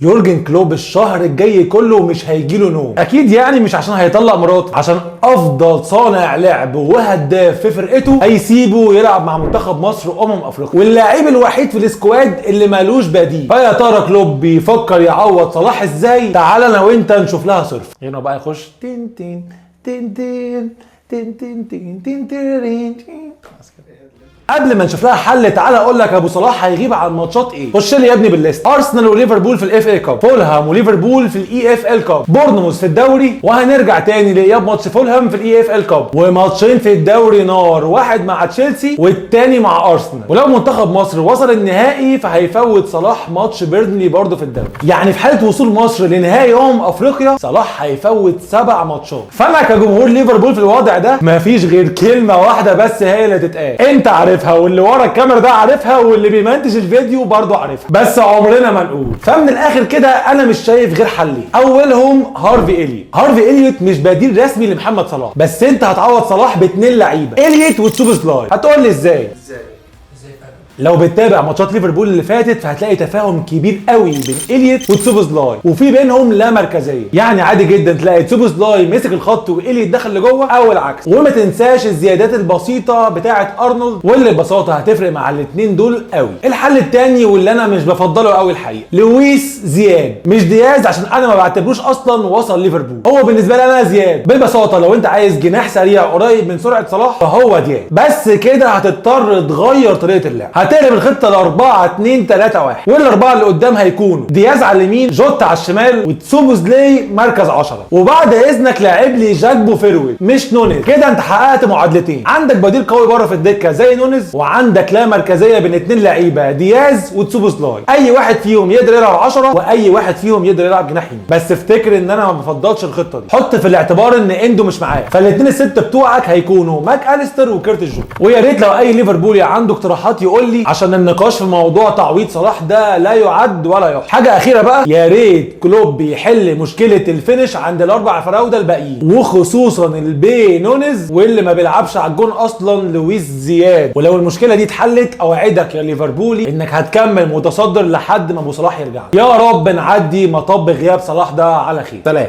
يورجن كلوب الشهر الجاي كله مش هيجيله نوم. اكيد يعني مش عشان هيطلق مراته، عشان افضل صانع لعب وهداف في فرقته هيسيبه يلعب مع منتخب مصر افريقيا، واللاعب الوحيد في السكواد اللي مالوش بديل. فيا ترى كلوب بيفكر يعوض صلاح ازاي؟ تعال انا وانت نشوف لها صرف. هنا بقى يخش تين تين تين تين تين تين تين تين تين تين. قبل ما نشوف لها حل تعالى اقول لك ابو صلاح هيغيب عن ماتشات ايه. خش لي يا ابني بالليست. ارسنال وليفربول في الاف اي كاب، فولهام وليفربول في الاي اف ال كاب، بورنموث في الدوري، وهنرجع تاني لاياب ماتش فولهام في الاي اف ال كاب، وماتشين في الدوري نار، واحد مع تشيلسي والتاني مع ارسنال. ولو منتخب مصر وصل النهائي فهيفوت صلاح ماتش بيرنلي برضه في الدوري. يعني في حاله وصول مصر لنهائي افريقيا صلاح هيفوت 7 ماتشات. فانا كجمهور ليفربول في الوضع ده مفيش غير كلمه واحده بس هي اللي تتقال، انت عارفها واللي ورا الكاميرا ده عارفها واللي بيمنتج الفيديو برضه عارفها، بس عمرنا ما نقول. فمن الاخر كده انا مش شايف غير حلين. اولهم هارفي إليوت. هارفي إليوت مش بديل رسمي لمحمد صلاح، بس انت هتعوض صلاح باتنين لعيبه، إليوت وسوبوسلاي. هتقول لي ازاي؟ لو بتتابع ماتشات ليفربول اللي فاتت فهتلاقي تفاهم كبير قوي بين إليوت وسوبوسلاي، وفي بينهم لا مركزيه. يعني عادي جدا تلاقي سوبوسلاي مسك الخط وإليوت دخل لجوه او العكس. وما تنساش الزيادات البسيطه بتاعه ارنولد واللي ببساطه هتفرق مع الاثنين دول قوي. الحل الثاني واللي انا مش بفضله قوي الحقيقه، لويس زياد مش دياز، عشان انا ما بعتبروش اصلا وصل ليفربول. هو بالنسبه لي انا زياد. ببساطه لو انت عايز جناح سريع قريب من سرعه صلاح فهو دياز، بس كده هتضطر تغير طريقه اللعب. هتقلب الخطه ل 4-2-3-1، والاربعه اللي قدام هيكونوا دياز على اليمين، جوتا على الشمال، وتسوبوسلاي مركز 10. وبعد اذنك لاعب لي جاكبو فيرويد مش نونيز. كده انت حققت معادلتين، عندك بديل قوي بره في الدكه زي نونيز، وعندك لا مركزيه بين اتنين لعيبه دياز وتسوبوسلاي. اي واحد فيهم يقدر يلعب 10 واي واحد فيهم يقدر يلعب جناح يمين. بس افتكر ان انا ما بفضلش الخطه دي. حط في الاعتبار ان اندو مش معاك، فالاثنين السته بتوعك هيكونوا ماك أليستر وكيرتس جونز. ويا ريت لو اي ليفربولي عنده اقتراحات يقول لي، عشان النقاش في موضوع تعويض صلاح ده لا يعد ولا يحسب. حاجه اخيره بقى، يا ريت كلوب يحل مشكله الفينش عند الاربع فراوده الباقيين، وخصوصا البي نونيز، واللي ما بيلعبش على الجون اصلا لويس زياد. ولو المشكله دي اتحلت اوعدك يا ليفربولي انك هتكمل متصدر لحد ما ابو صلاح يرجع. يا رب نعدي مطب غياب صلاح ده على خير. سلام.